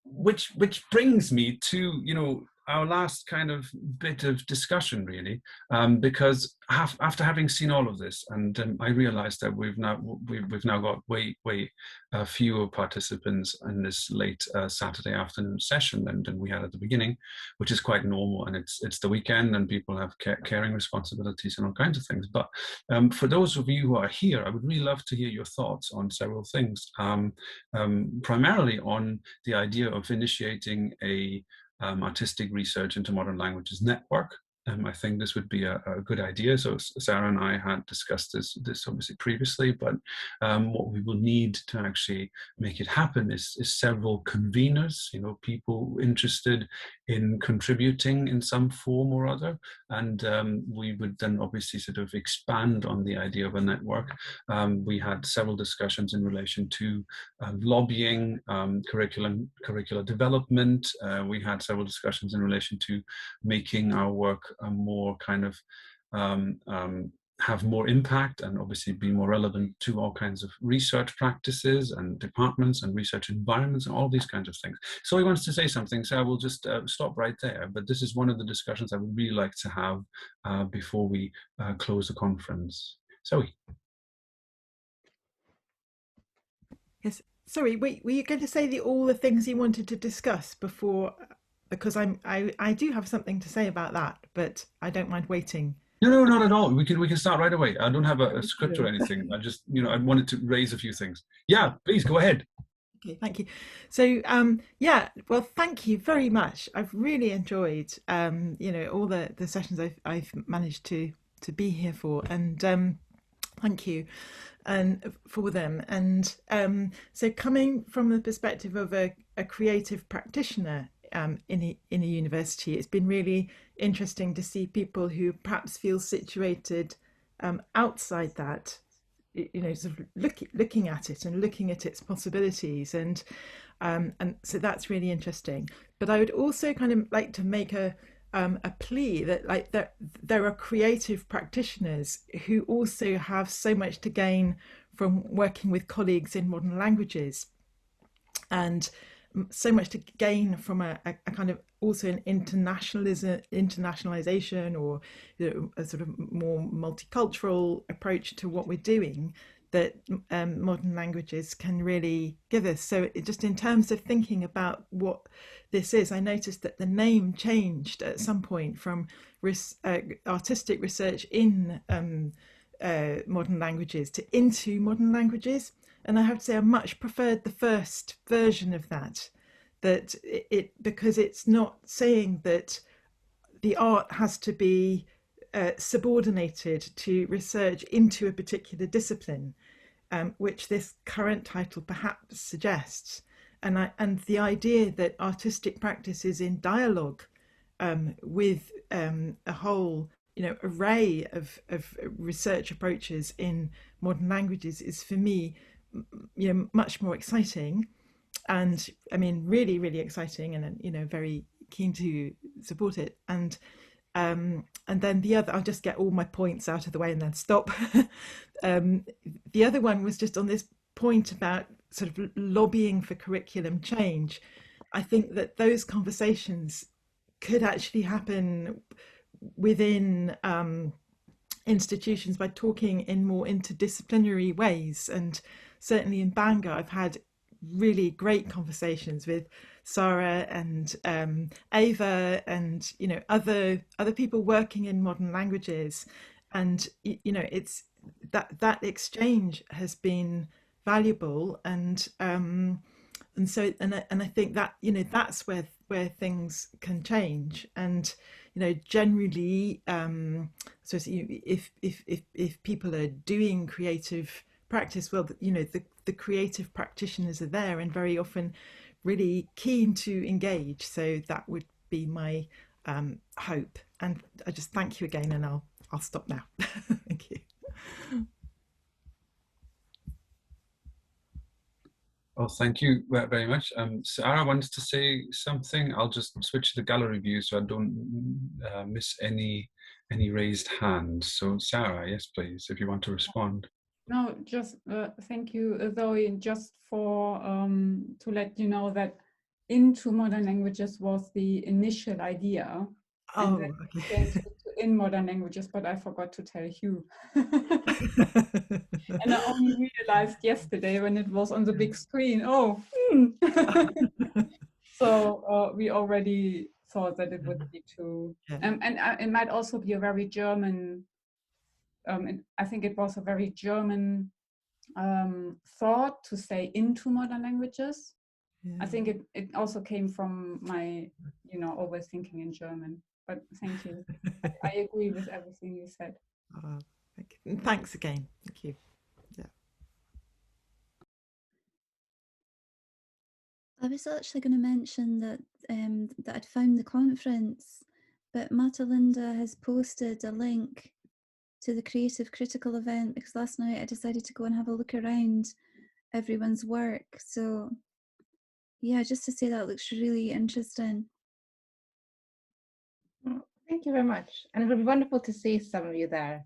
which brings me to, you know, our last kind of bit of discussion, really, because after having seen all of this, and I realized that we've now got way fewer participants in this late Saturday afternoon session than we had at the beginning, which is quite normal, and it's the weekend and people have caring responsibilities and all kinds of things. But for those of you who are here, I would really love to hear your thoughts on several things, primarily on the idea of initiating a artistic research into modern languages network. I think this would be a good idea. So Sarah and I had discussed this obviously previously, but what we will need to actually make it happen is several conveners, you know, people interested in contributing in some form or other. And we would then obviously sort of expand on the idea of a network. We had several discussions in relation to lobbying, curricular development. We had several discussions in relation to making our work more kind of have more impact and obviously be more relevant to all kinds of research practices and departments and research environments and all these kinds of things. So he wants to say something, so I will just stop right there. But this is one of the discussions I would really like to have before we close the conference. So. Yes. Sorry, wait, were you going to say all the things you wanted to discuss before? Because I do have something to say about that, but I don't mind waiting. No, not at all. We can start right away. I don't have a script or anything. I just, you know, I wanted to raise a few things. Yeah, please go ahead. Okay, thank you. So, yeah, well, thank you very much. I've really enjoyed, you know, all the sessions I've managed to be here for, and thank you and for them. And so, coming from the perspective of a creative practitioner in a university, it's been really interesting to see people who perhaps feel situated outside that, you know, sort of looking at it and looking at its possibilities, and so that's really interesting. But I would also kind of like to make a plea that, like, there are creative practitioners who also have so much to gain from working with colleagues in modern languages, and so much to gain from a kind of also an internationalization, or, you know, a sort of more multicultural approach to what we're doing, that modern languages can really give us. So just in terms of thinking about what this is, I noticed that the name changed at some point from artistic research in modern languages to into modern languages. And I have to say, I much preferred the first version of that, because it's not saying that the art has to be subordinated to research into a particular discipline, which this current title perhaps suggests. And the idea that artistic practice is in dialogue with a whole, you know, array of research approaches in modern languages is, for me, you know, much more exciting. And I mean, really exciting, and, you know, very keen to support it. And then the other, I'll just get all my points out of the way and then stop. The other one was just on this point about sort of lobbying for curriculum change. I think that those conversations could actually happen within institutions by talking in more interdisciplinary ways. And certainly in Bangor, I've had really great conversations with Sarah and Ava, and, you know, other people working in modern languages, and, you know, it's that exchange has been valuable, and so I think that, you know, that's where things can change. And, you know, generally, so if people are doing creative practice, well, you know, the creative practitioners are there and very often really keen to engage. So that would be my hope. And I just thank you again, and I'll stop now. Thank you. Well, thank you very much. Sarah wants to say something. I'll just switch the gallery view so I don't miss any raised hands. So Sarah, yes, please, if you want to respond. No, just thank you, Zoe, just for to let you know that into modern languages was the initial idea. And then Oh, okay. changed it to in modern languages, but I forgot to tell Hugh. And I only realized yesterday when it was on the big screen. Oh, so we already thought that it would be too, Yeah. and it might also be a very German. I think it was a very German thought to say into modern languages. Yeah. I think it also came from my, always thinking in German. But thank you. I agree with everything you said. Thank you. And thanks again. Thank you. Yeah. I was actually going to mention that that I'd found the conference, but Matalinda has posted a link to the Creative Critical event, because last night I decided to go and have a look around everyone's work. So yeah, just to say that looks really interesting. Thank you very much. And it would be wonderful to see some of you there,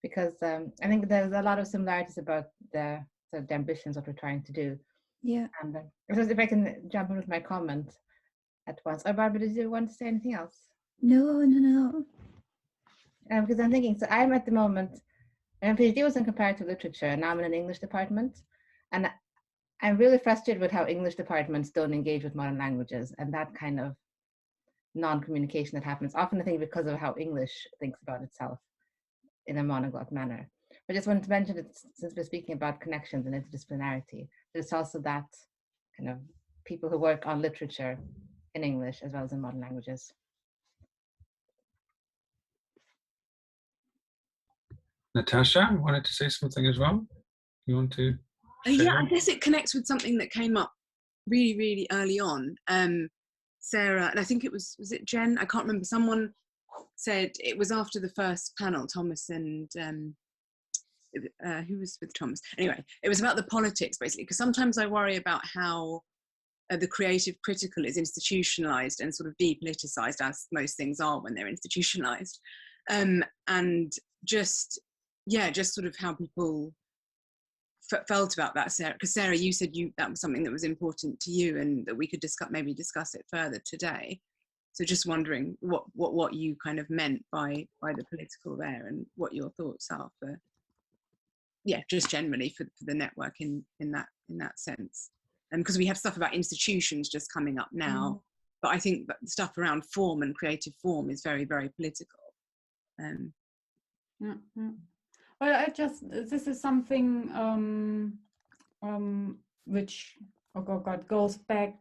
because I think there's a lot of similarities about the ambitions that we're trying to do. Yeah. And if I can jump in with my comment at once. Oh, Barbara, did you want to say anything else? No. Because I'm thinking, so I'm at the moment, my PhD was in comparative literature, and now I'm in an English department. And I'm really frustrated with how English departments don't engage with modern languages and that kind of non-communication that happens, often I think because of how English thinks about itself in a monoglot manner. But I just wanted to mention it, since we're speaking about connections and interdisciplinarity, there's also that kind of people who work on literature in English as well as in modern languages. Natasha, wanted to say something as well? You want to share? Yeah, I guess it connects with something that came up really, really early on. Sarah, and I think was it Jen? I can't remember. Someone said it was after the first panel, Thomas and who was with Thomas? Anyway, it was about the politics, basically, because sometimes I worry about how the creative critical is institutionalized and sort of depoliticized, as most things are when they're institutionalized. And just sort of how people felt about that, Sarah, because Sarah, you said that was something that was important to you and that we could maybe discuss it further today. So just wondering what you kind of meant by the political there, and what your thoughts are for, just generally for the network in that sense. And because we have stuff about institutions just coming up now, but I think that the stuff around form and creative form is very, very political. Well, this is something which, oh God, goes back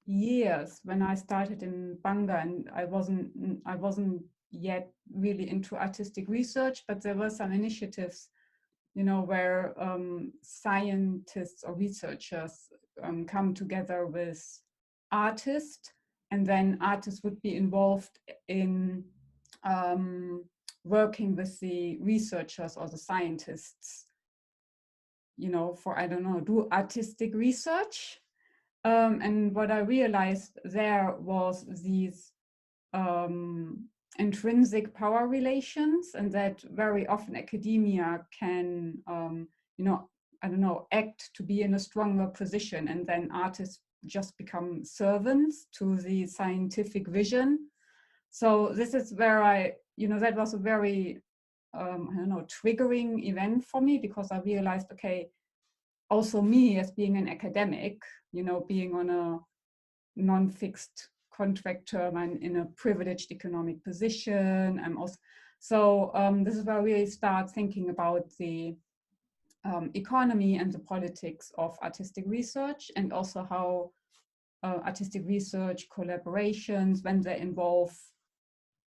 years when I started in Bangor, and I wasn't yet really into artistic research, but there were some initiatives, where scientists or researchers come together with artists, and then artists would be involved in working with the researchers or the scientists, for, I don't know, do artistic research. And what I realized there was these intrinsic power relations, and that very often academia can, I don't know, act to be in a stronger position, and then artists just become servants to the scientific vision. So this is where that was a very, triggering event for me, because I realized, okay, also me as being an academic, being on a non-fixed contract term and in a privileged economic position. I'm also, so this is where we start thinking about the economy and the politics of artistic research, and also how artistic research collaborations, when they involve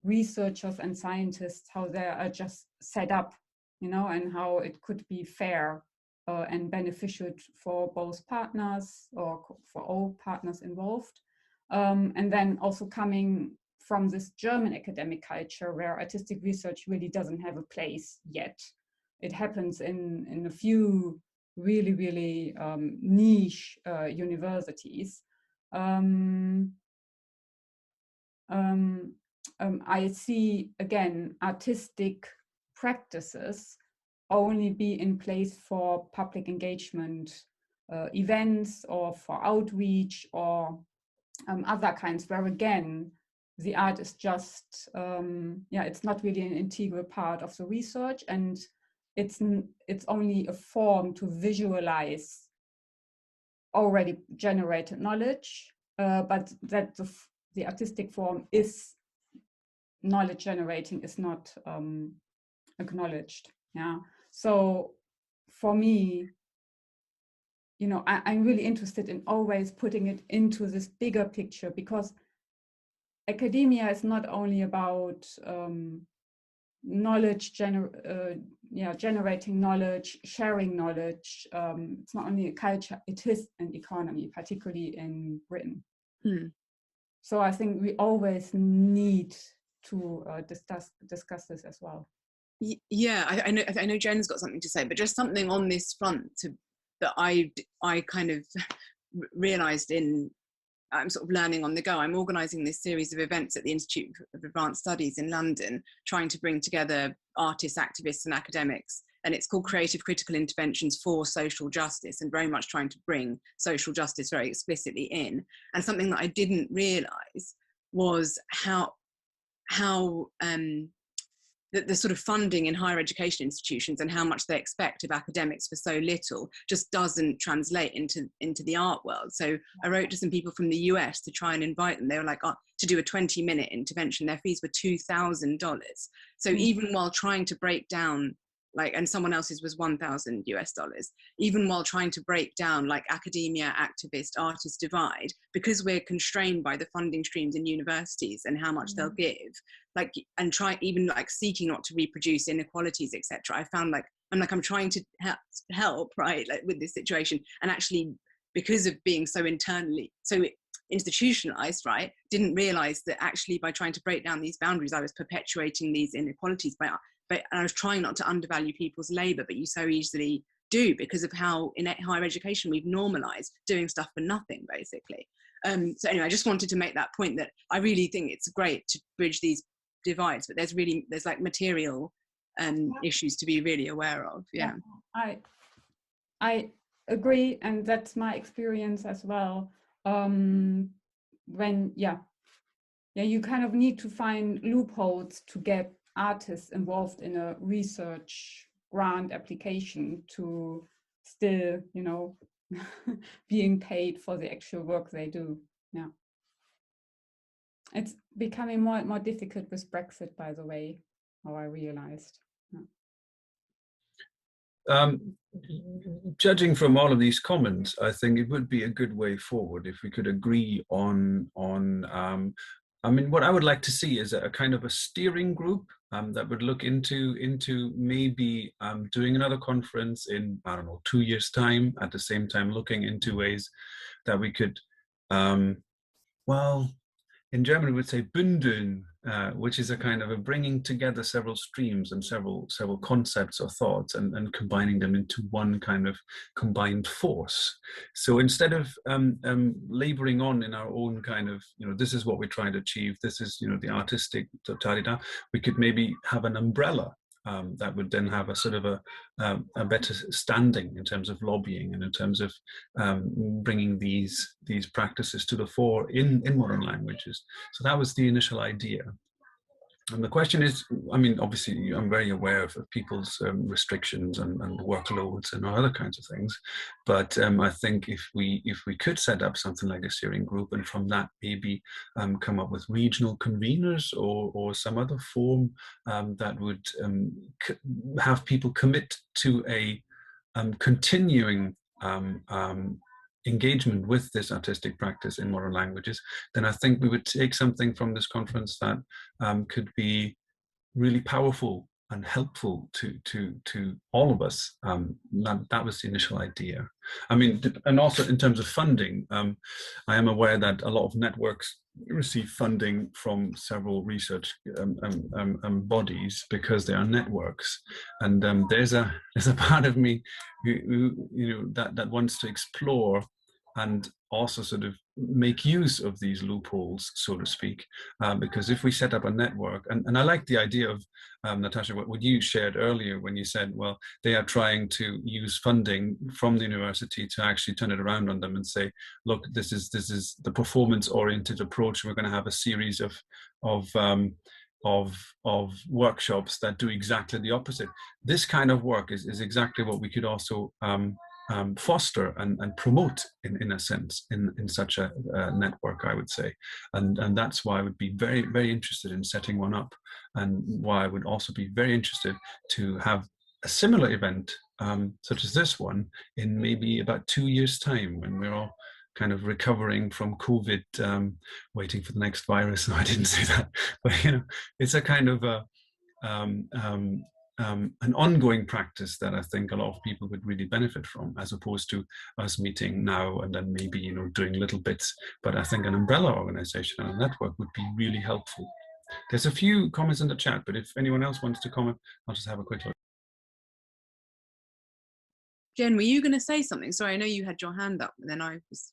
researchers and scientists, how they are just set up, and how it could be fair and beneficial for both partners, or for all partners involved. And then also coming from this German academic culture where artistic research really doesn't have a place yet. It happens in a few really, really niche universities. I see, again, artistic practices only be in place for public engagement events, or for outreach, or other kinds, where again, the art is just, it's not really an integral part of the research, and it's only a form to visualize already generated knowledge, but that the artistic form is knowledge generating is not acknowledged. Yeah. So for me, I'm really interested in always putting it into this bigger picture, because academia is not only about knowledge, generating knowledge, sharing knowledge. It's not only a culture, it is an economy, particularly in Britain. So I think we always need to discuss this as well. Yeah, I know Jen's got something to say, but just something on this front that I kind of realised I'm sort of learning on the go. I'm organising this series of events at the Institute of Advanced Studies in London, trying to bring together artists, activists and academics. And it's called Creative Critical Interventions for Social Justice, and very much trying to bring social justice very explicitly in. And something that I didn't realise was how the sort of funding in higher education institutions and how much they expect of academics for so little just doesn't translate into the art world. So I wrote to some people from the US to try and invite them. They were like, to do a 20-minute intervention. Their fees were $2,000. So even while trying to break down, and someone else's was $1,000 US, even while trying to break down academia, activist, artist divide, because we're constrained by the funding streams in universities and how much they'll give, and try even seeking not to reproduce inequalities, etc. I found I'm trying to help right, with this situation, and actually, because of being so institutionalized, right, didn't realize that actually by trying to break down these boundaries, I was perpetuating these inequalities but I was trying not to undervalue people's labor, but you so easily do, because of how in higher education we've normalized doing stuff for nothing, basically. So anyway, I just wanted to make that point, that I really think it's great to bridge these divides, but there's material issues to be really aware of. Yeah. I agree, and that's my experience as well. When you kind of need to find loopholes to get artists involved in a research grant application to still, being paid for the actual work they do. Yeah. It's becoming more and more difficult with Brexit, by the way, how I realized. Yeah. Judging from all of these comments, I think it would be a good way forward if we could agree on what I would like to see is a kind of a steering group that would look into maybe doing another conference in, 2 years' time, at the same time looking into ways that we could, in German we would say bündeln, which is a kind of a bringing together several streams and several concepts or thoughts and combining them into one kind of combined force. So instead of laboring on in our own kind of, this is what we're trying to achieve, this is, the artistic totalidad, we could maybe have an umbrella that would then have a sort of a better standing in terms of lobbying and in terms of bringing these practices to the fore in modern languages. So that was the initial idea. And the question is, obviously I'm very aware of people's restrictions and workloads and other kinds of things, but I think if we could set up something like a steering group, and from that maybe come up with regional conveners or some other form that would have people commit to a continuing engagement with this artistic practice in modern languages, then I think we would take something from this conference that could be really powerful and helpful to all of us. That was the initial idea. And also in terms of funding, I am aware that a lot of networks receive funding from several research bodies because they are networks, and there's a part of me who that wants to explore and also sort of make use of these loopholes, so to speak, because if we set up a network, and I like the idea of, Natasha, what you shared earlier when you said, well, they are trying to use funding from the university to actually turn it around on them and say, look, this is the performance-oriented approach. We're going to have a series of workshops that do exactly the opposite. This kind of work is exactly what we could also foster and promote in a sense in such a network, I would say, and that's why I would be very, very interested in setting one up, and why I would also be very interested to have a similar event such as this one in maybe about 2 years' time, when we're all kind of recovering from COVID, waiting for the next virus. No, I didn't say that, but it's a kind of an ongoing practice that I think a lot of people would really benefit from, as opposed to us meeting now and then maybe doing little bits. But I think an umbrella organization and a network would be really helpful. There's a few comments in the chat, but if anyone else wants to comment, I'll just have a quick look. Jen, were you going to say something? Sorry, I know you had your hand up, and then I was.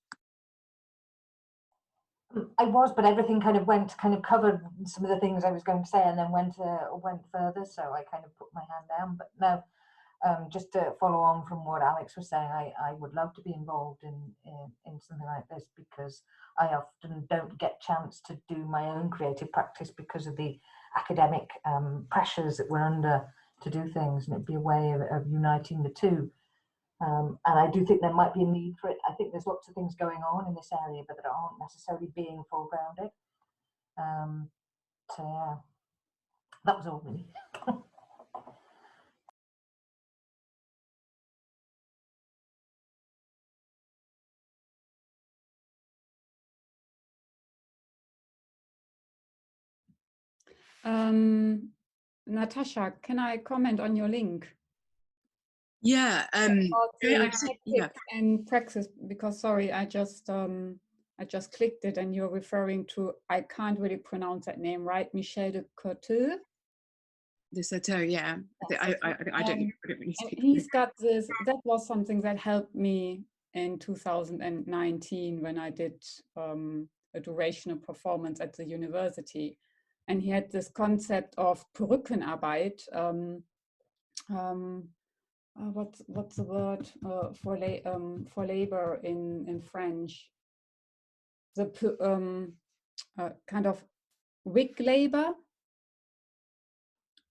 But everything kind of covered some of the things I was going to say, and then went further. So I kind of put my hand down. But no, just to follow on from what Alex was saying, I would love to be involved in something like this, because I often don't get a chance to do my own creative practice because of the academic pressures that we're under to do things, and it'd be a way of uniting the two. And I do think there might be a need for it. I think there's lots of things going on in this area, but that aren't necessarily being foregrounded. So yeah, that was all really. Natasha, can I comment on your link? Yeah, yeah. And praxis, because sorry, I just clicked it, and you're referring to, I can't really pronounce that name right, Michel de Coteau. De Coteau, yeah. I don't really speak. He's got this. That was something that helped me in 2019 when I did a durational performance at the university, and he had this concept of Brückenarbeit. What's the word for labor in French? The kind of wig labor.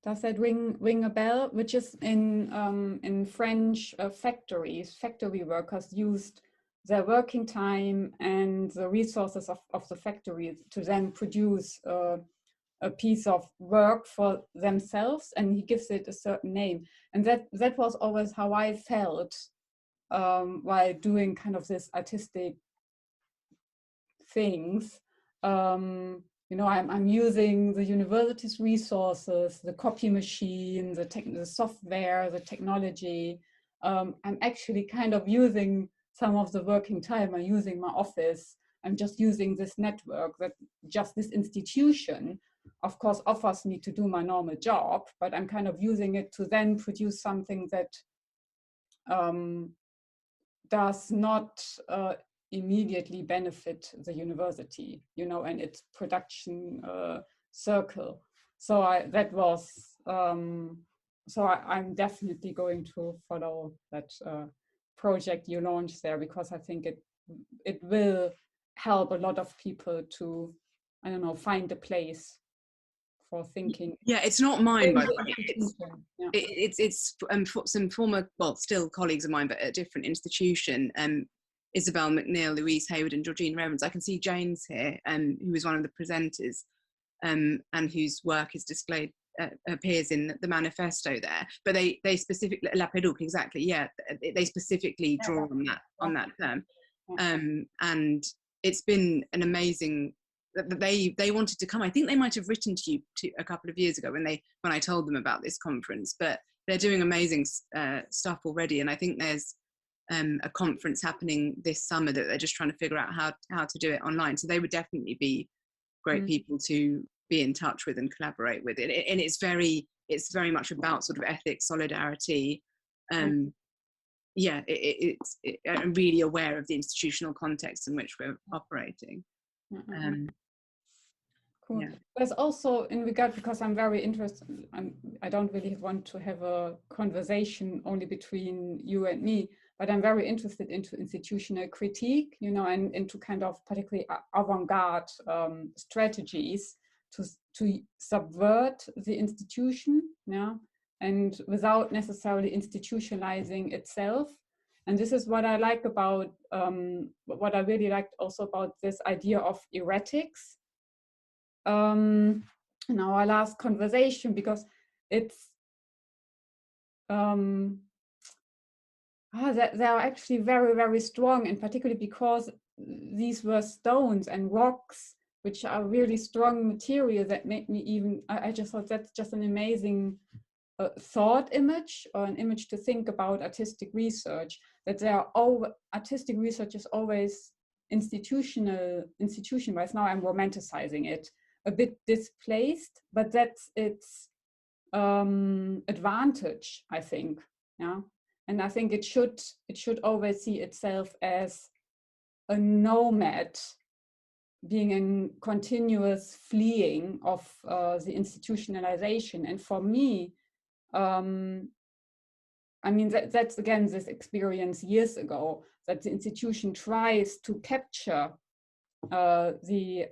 Does that ring a bell? Which is in French factories. Factory workers used their working time and the resources of the factory to then produce a piece of work for themselves, and he gives it a certain name. And that was always how I felt while doing kind of this artistic things. I'm using the university's resources, the copy machine, the software, the technology. I'm actually kind of using some of the working time. I'm using my office. I'm just using this network, that just this institution, of course, offers me to do my normal job, but I'm kind of using it to then produce something that does not immediately benefit the university, and its production circle. So I'm definitely going to follow that project you launched there, because I think it will help a lot of people to, I don't know, find a place for thinking. Yeah, it's not mine, by the way. It's some former, well, still colleagues of mine, but at a different institution. Isabel McNeil, Louise Hayward, and Georgina Evans. I can see Jane's here, who was one of the presenters, and whose work is displayed, appears in the manifesto there. But they specifically, La Pédouque, exactly, yeah, they specifically draw on that term. And it's been an amazing. They wanted to come. I think they might have written to you a couple of years ago when I told them about this conference. But they're doing amazing stuff already, and I think there's a conference happening this summer that they're just trying to figure out how to do it online. So they would definitely be great people to be in touch with and collaborate with. And it's very much about sort of ethics, solidarity, yeah, I'm really aware of the institutional context in which we're operating. Cool. Yeah. There's also in regard, because I'm very interested, I don't really want to have a conversation only between you and me, but I'm very interested into institutional critique, you know, and into kind of particularly avant-garde strategies to subvert the institution, yeah, and without necessarily institutionalizing itself. And this is what I like about, what I really liked also about this idea of erratics in our last conversation, because it's that they are actually very, very strong, and particularly because these were stones and rocks, which are really strong material that made me even, I just thought that's just an amazing thought image, or an image to think about artistic research, that there are artistic research is always institutionalized. Now I'm romanticizing it, a bit displaced, but that's its advantage, I think. Yeah, and I think it should always see itself as a nomad, being in continuous fleeing of the institutionalization. And for me, I mean, that's again this experience years ago, that the institution tries to capture this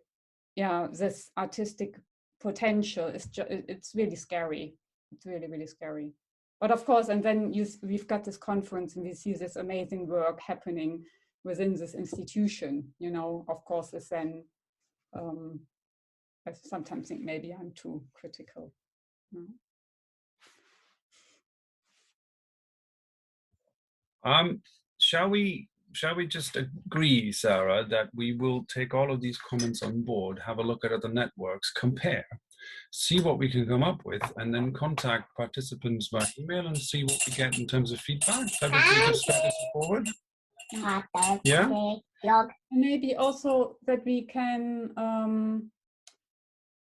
artistic potential. It's really scary. It's really, really scary. But of course, and then we've got this conference and we see this amazing work happening within this institution, you know. Of course, is then, I sometimes think maybe I'm too critical. No? Shall we just agree, Sarah, that we will take all of these comments on board, have a look at other networks, compare, see what we can come up with, and then contact participants by email and see what we get in terms of feedback? That would be just straight forward. Yeah. Maybe also that we can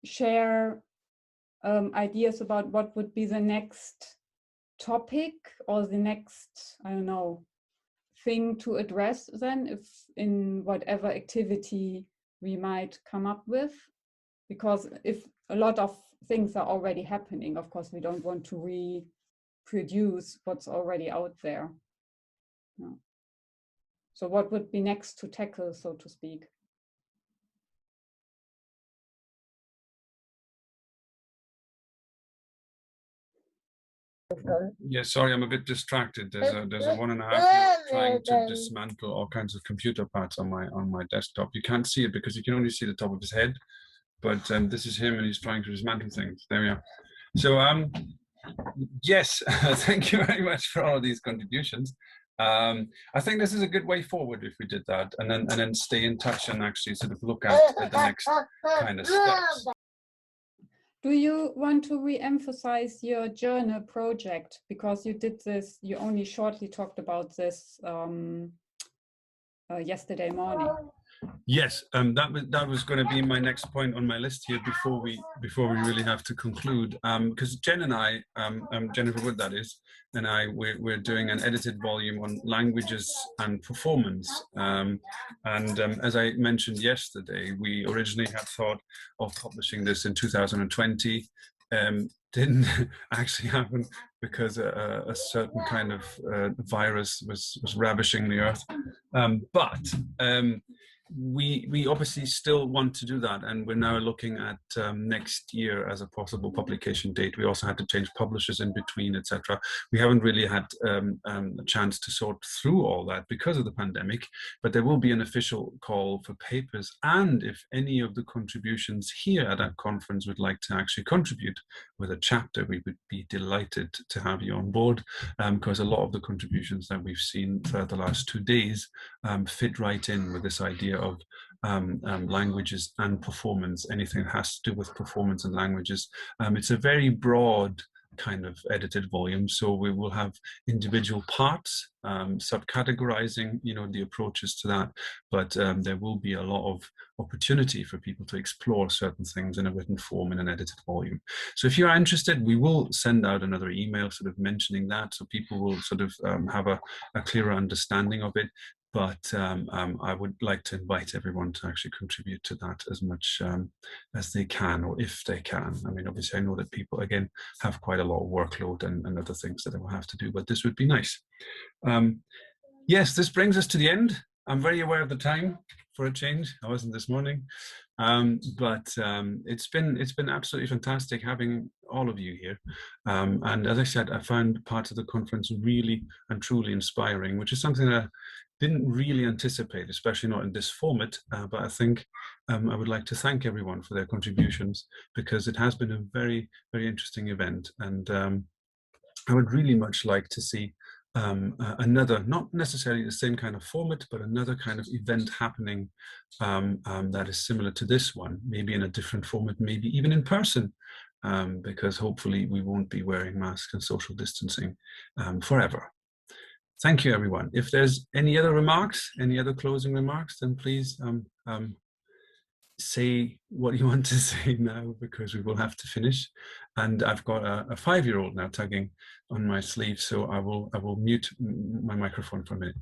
share ideas about what would be the next topic, or the next, I don't know, thing to address then, if in whatever activity we might come up with. Because if a lot of things are already happening, of course we don't want to reproduce what's already out there. No. So what would be next to tackle, so to speak? Yeah, sorry, I'm a bit distracted. There's a 1.5-year-old trying to dismantle all kinds of computer parts on my desktop. You can't see it because you can only see the top of his head, but this is him and he's trying to dismantle things. There we are. So yes, thank you very much for all of these contributions. I think this is a good way forward if we did that, and then stay in touch and actually sort of look at the next kind of steps. Do you want to re-emphasize your journal project? Because you did this, you only shortly talked about this yesterday morning. Yes, that was going to be my next point on my list here before we really have to conclude. Because Jen and I, Jennifer Wood that is, and we're doing an edited volume on languages and performance. As I mentioned yesterday, we originally had thought of publishing this in 2020. Didn't actually happen because a certain kind of virus was ravishing the earth. But we obviously still want to do that, and we're now looking at next year as a possible publication date. We also had to change publishers in between, etc. We haven't really had a chance to sort through all that because of the pandemic, but there will be an official call for papers, and if any of the contributions here at that conference would like to actually contribute with a chapter, we would be delighted to have you on board, because a lot of the contributions that we've seen for the last 2 days fit right in with this idea of languages and performance, anything that has to do with performance and languages. It's a very broad kind of edited volume. So we will have individual parts, subcategorizing, you know, the approaches to that. But there will be a lot of opportunity for people to explore certain things in a written form in an edited volume. So if you are interested, we will send out another email sort of mentioning that, so people will sort of have a clearer understanding of it. But I would like to invite everyone to actually contribute to that as much as they can, or if they can. I mean, obviously, I know that people, again, have quite a lot of workload and other things that they will have to do, but this would be nice. Yes, this brings us to the end. I'm very aware of the time for a change. I wasn't this morning. But it's been absolutely fantastic having all of you here. And as I said, I found parts of the conference really and truly inspiring, which is something that I didn't really anticipate, especially not in this format. But I think I would like to thank everyone for their contributions, because it has been a very, very interesting event. And I would really much like to see another, not necessarily the same kind of format, but another kind of event happening that is similar to this one, maybe in a different format, maybe even in person, because hopefully we won't be wearing masks and social distancing forever. Thank you, everyone. If there's any other remarks, any other closing remarks, then please say what you want to say now, because we will have to finish. And I've got a 5-year-old now tugging on my sleeve, so I will mute my microphone for a minute.